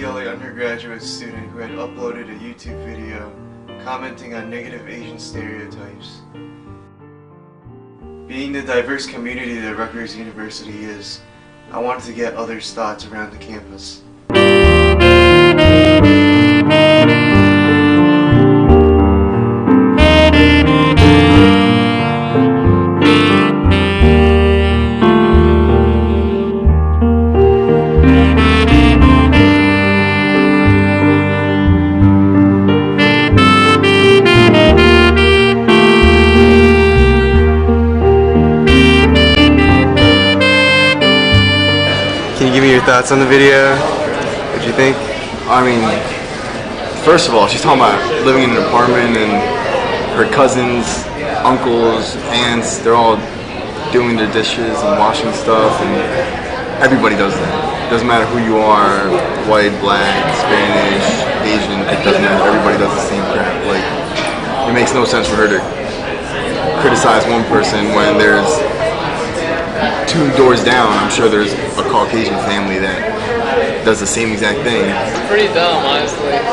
UCLA undergraduate student who had uploaded a YouTube video commenting on negative Asian stereotypes. Being the diverse community that Rutgers University is, I wanted to get others' thoughts around the campus. Can you give me your thoughts on the video? What'd you think? I mean, first of all, she's talking about living in an apartment and her cousins, uncles, aunts, they're all doing their dishes and washing stuff, and everybody does that. It doesn't matter who you are, white, black, Spanish, Asian, it doesn't matter. Everybody does the same crap. Like, it makes no sense for her to criticize one person when there's 2 doors down. I'm sure there's a Caucasian family that does the same exact thing. It's pretty dumb, honestly. I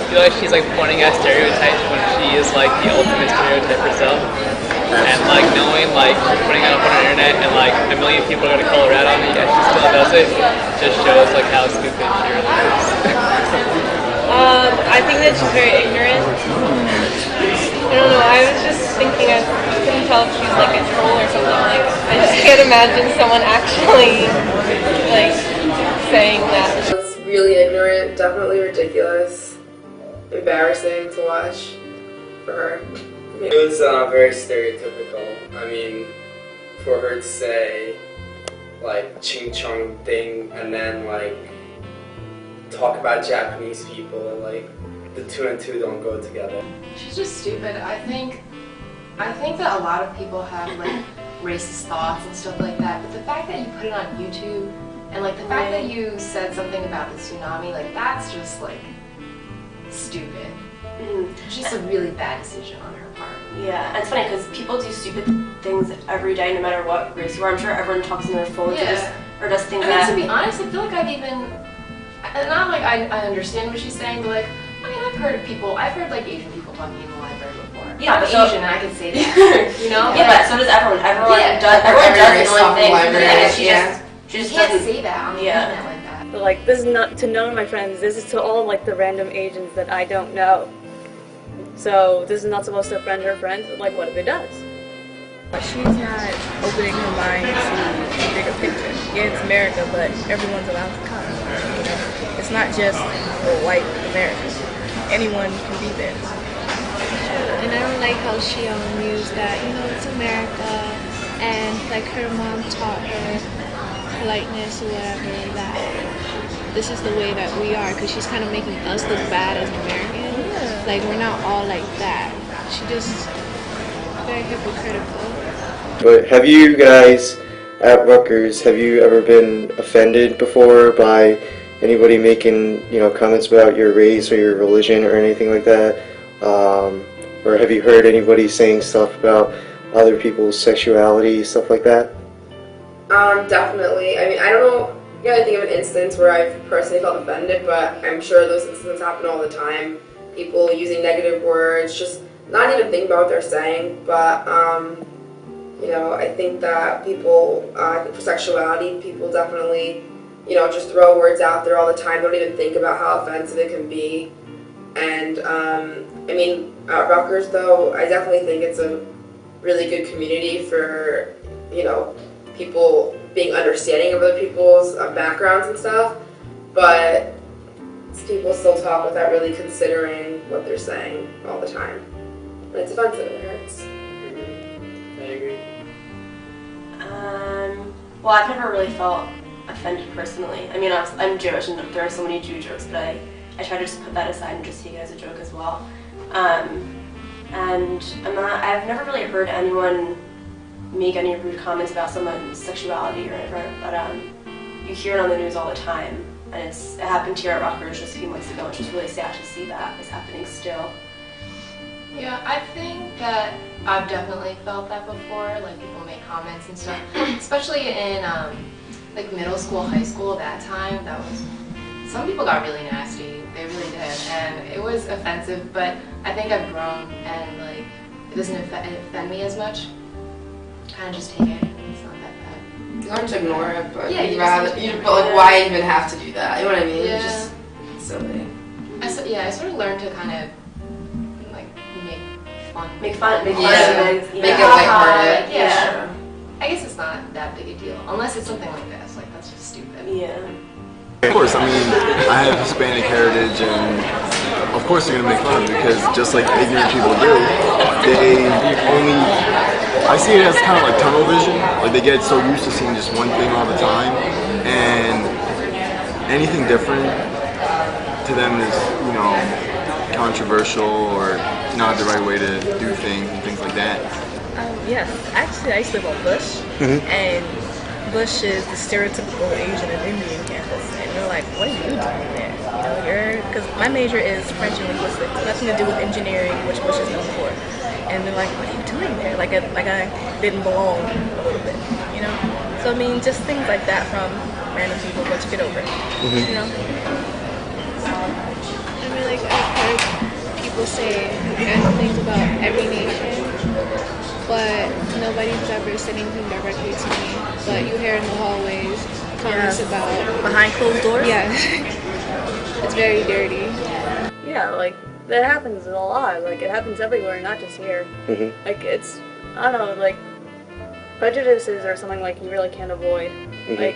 feel like she's like pointing at stereotypes when she is like the ultimate stereotype herself. And like knowing like she's putting it up on the internet and like a million people are gonna call her out on it and she still does it, just shows like how stupid she really is. I think that she's very ignorant. I don't know, I was just thinking, I couldn't tell if she's like a troll or something. Like, I just can't imagine someone actually like saying that. It's really ignorant, definitely ridiculous, embarrassing to watch for her. It was very stereotypical. I mean, for her to say like ching chong thing and then like talk about Japanese people and like the 2 and 2 don't go together. She's just stupid. I think that a lot of people have like racist thoughts and stuff like that, but the fact that you put it on YouTube and like the fact that you said something about the tsunami, like that's just like stupid. It's just a really bad decision on her part. Yeah, and it's funny because people do stupid things every day no matter what race you are. I'm sure everyone talks on their phones or does things I mean, to be honest, I feel like I've even, and not like I understand what she's saying, but like, I mean, I've heard like Asian people talking in the library before. Yeah, I'm but Asian and I can say that, you know? Yeah, but so does everyone. Everyone does annoying things. She just can't say that on the internet like that. But like, this is not to none of my friends. This is to all like the random Asians that I don't know. So this is not supposed to offend her friends, but like, what if it does? She's not opening her mind to the bigger picture. Yeah, it's America, but everyone's allowed to come. You know? It's not just for white Americans. Anyone can be there. And I don't like how she used that, you know, it's America, and like her mom taught her politeness or whatever, that this is the way that we are, because she's kind of making us look bad as Americans. Yeah. Like, we're not all like that. She just very hypocritical. But have you guys at Rutgers, have you ever been offended before by anybody making, you know, comments about your race or your religion or anything like that? Or have you heard anybody saying stuff about other people's sexuality, stuff like that? Definitely. I mean, I don't really think of an instance where I've personally felt offended, but I'm sure those instances happen all the time. People using negative words, just not even thinking about what they're saying, but you know, I think that people, for sexuality, people definitely, you know, just throw words out there all the time, don't even think about how offensive it can be. And I mean, at Rutgers though, I definitely think it's a really good community for, you know, people being understanding of other people's backgrounds and stuff, but people still talk without really considering what they're saying all the time. And it's offensive and it hurts. I agree. Well, I've never really felt offended personally. I mean, I'm Jewish and there are so many Jew jokes, but I try to just put that aside and just take it as a joke as well. And I've never really heard anyone make any rude comments about someone's sexuality or whatever, but you hear it on the news all the time. And it happened here at Rutgers just a few months ago, which is really sad to see that is happening still. Yeah, I think that I've definitely felt that before, like people make comments and stuff, especially in like middle school, high school, that time, some people got really nasty. They really did, and it was offensive. But I think I've grown, and like it doesn't offend me as much. Kind of just take it. It's not that bad. You learn to ignore it, but yeah, but like, why even have to do that? You know what I mean? Yeah. It's just silly. I sort of learned to kind of like make fun of Make things. it lighthearted. Yeah. I guess it's not that big a deal, unless it's something like this. Like that's just stupid. Yeah. Of course, I mean, I have Hispanic heritage, and of course they're gonna make fun of me because just like ignorant people do, I see it as kind of like tunnel vision. Like they get so used to seeing just one thing all the time, and anything different to them is, you know, controversial or not the right way to do things and things like that. Yes, actually I used to live on Bush, and Bush is the stereotypical Asian and Indian campus, and they're like, what are you doing there? You know, because my major is French and linguistics, nothing to do with engineering, which Bush is known for. And they're like, what are you doing there? Like I didn't belong a little bit, you know? So I mean, just things like that from random people, but you get over it, you know? I mean, like, I've heard people say random things about every nation, but nobody's ever said anything directly to me. But you hear in the hallways comments about behind closed doors. Yeah, it's very dirty. Yeah, like that happens a lot. Like it happens everywhere, not just here. Like it's, I don't know, like prejudices are something like you really can't avoid. Like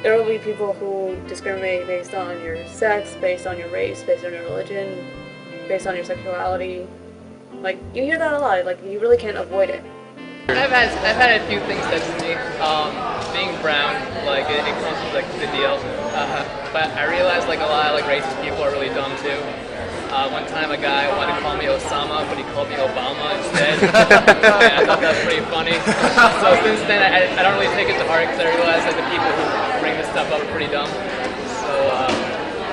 there will be people who discriminate based on your sex, based on your race, based on your religion, based on your sexuality. Like you hear that a lot. Like you really can't avoid it. I've had a few things said to me. Being brown, like it comes with like the deal. But I realized like a lot of like racist people are really dumb too. One time a guy wanted to call me Osama, but he called me Obama instead. And I thought that was pretty funny. So since then, I don't really take it to heart because I realize that the people who bring this stuff up are pretty dumb. So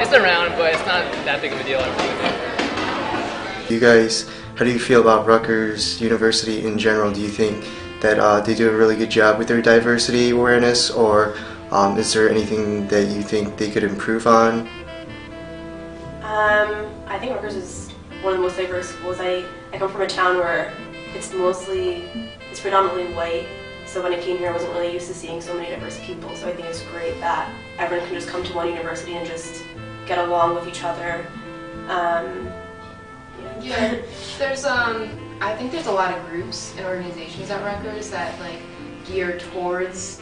it's around, but it's not that big of a deal. I really think. You guys, how do you feel about Rutgers University in general? Do you think that they do a really good job with their diversity awareness, or is there anything that you think they could improve on? I think Rutgers is one of the most diverse schools. I come from a town where it's predominantly white, so when I came here I wasn't really used to seeing so many diverse people, so I think it's great that everyone can just come to one university and just get along with each other. Yeah, there's I think there's a lot of groups and organizations at Rutgers that like gear towards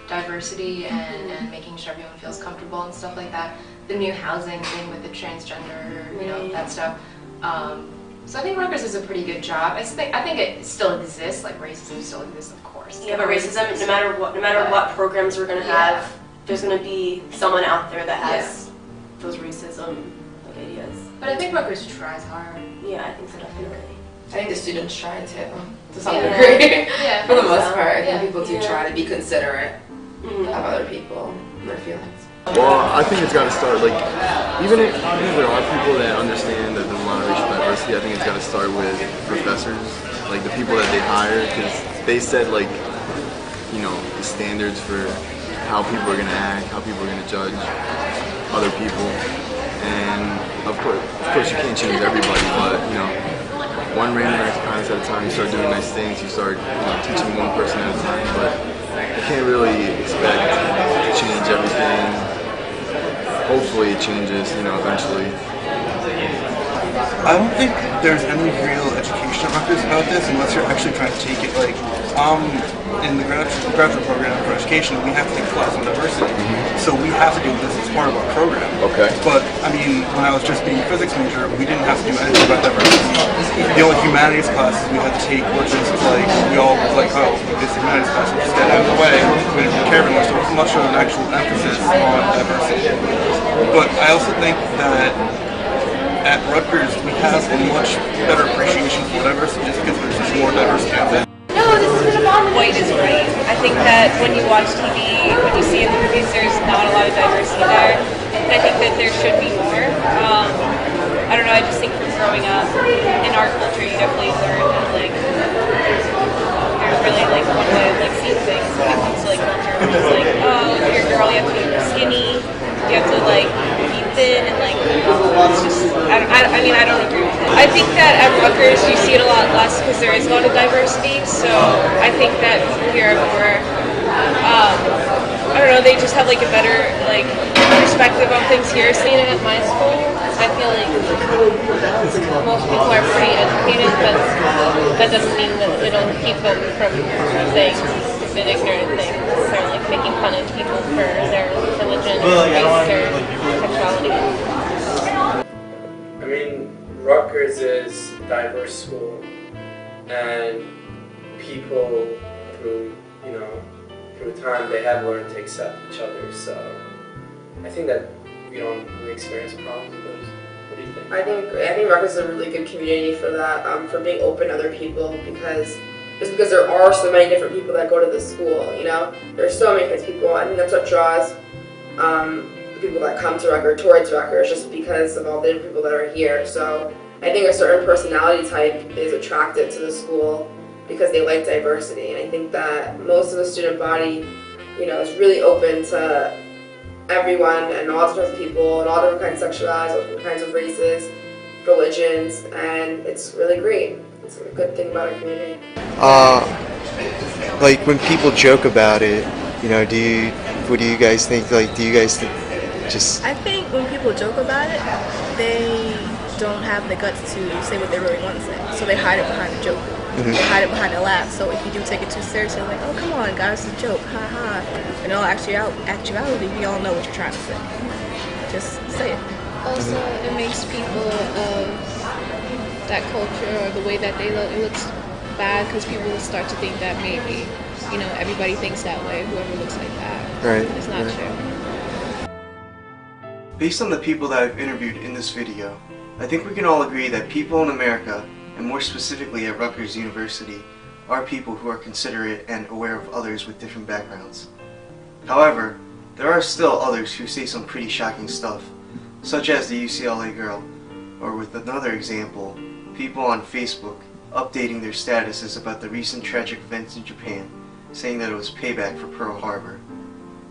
diversity and making sure everyone feels comfortable and stuff like that. The new housing thing with the transgender, you know, that stuff. So I think Rutgers does a pretty good job. I think it still exists, like racism still exists, of course. Yeah, but racism, no matter what programs we're gonna have, there's gonna be someone out there that has those racism ideas. But I think Rutgers tries hard. Yeah, I think so, definitely. I think the students try to some degree. Yeah, For the most part, I think yeah. people do try to be considerate of other people and their feelings. Well, I think it's got to start, like, even if there are people that understand that there's a lot of racial diversity, I think it's got to start with professors, like the people that they hire, because they set, like, you know, the standards for how people are going to act, how people are going to judge other people. And of course you can't change everybody, but, you know, one random act of kindness at a time, you start doing nice things, you start, you know, teaching one person at a time, but you can't really expect to change everything. Hopefully it changes, you know, eventually. I don't think there's any real education at Rutgers about this unless you're actually trying to take it, like, in the graduate program for education, we have to take class on diversity. So we have to do this as part of our program. Okay. But, I mean, when I was just being a physics major, we didn't have to do anything about diversity. The only humanities classes we had to take were just, like, we all was like, oh, this humanities class, we'll just get out of the way. We didn't care very much, so much of an actual emphasis on diversity. But I also think that at Rutgers, we have a much better appreciation for diversity just because there's just more diversity out there. White is right. I think that when you watch TV, when you see in the movies, there's not a lot of diversity there. And I think that there should be more. I don't know, I just think from growing up in our culture, you definitely learn that, like, there's really like one way of like seeing things when it comes to like culture. It's just like, oh, if you're a girl, you have to be skinny, you have to like be thin, and like it's just I mean I don't agree with it. I think that at Rutgers you see it a lot less because there is a lot of diversity. So I think that people here are more I don't know, they just have like a better like perspective on things here. Seeing it at my school, I feel like most people are pretty educated, but that doesn't mean that it'll keep them from saying stupid, ignorant things or like making fun of people for their religion or race or sexuality. I mean, Rutgers is a diverse school, and people through time they have learned to accept each other. So I think that we don't really experience problems with those. What do you think? I think Rutgers is a really good community for that, for being open to other people, because there are so many different people that go to the school. There's so many kinds of people. I think that's what draws people that come to Rutgers towards Rutgers, just because of all the different people that are here. So I think a certain personality type is attracted to the school because they like diversity, and I think that most of the student body, is really open to everyone and all different kinds of people and all different kinds of sexualities, all different kinds of races, religions, and it's really great. It's a good thing about our community. Like when people joke about it, what do you guys think? Like, do you guys just? I think when people joke about it, they don't have the guts to say what they really want to say, so they hide it behind a joke. They hide it behind a laugh. So if you do take it too seriously, like, oh come on guys, it's a joke, ha ha. In all actuality, we all know what you're trying to say. Just say it. Also, it makes people of that culture or the way that they look, it looks bad because people will start to think that maybe, everybody thinks that way, whoever looks like that. Right. It's not true. Based on the people that I've interviewed in this video, I think we can all agree that people in America, and more specifically at Rutgers University, are people who are considerate and aware of others with different backgrounds. However, there are still others who say some pretty shocking stuff, such as the UCLA Girl, or with another example, people on Facebook updating their statuses about the recent tragic events in Japan, saying that it was payback for Pearl Harbor.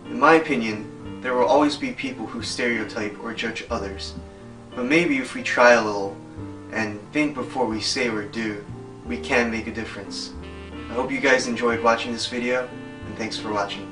In my opinion, there will always be people who stereotype or judge others, but maybe if we try a little and think before we say or do, we can make a difference. I hope you guys enjoyed watching this video, and thanks for watching.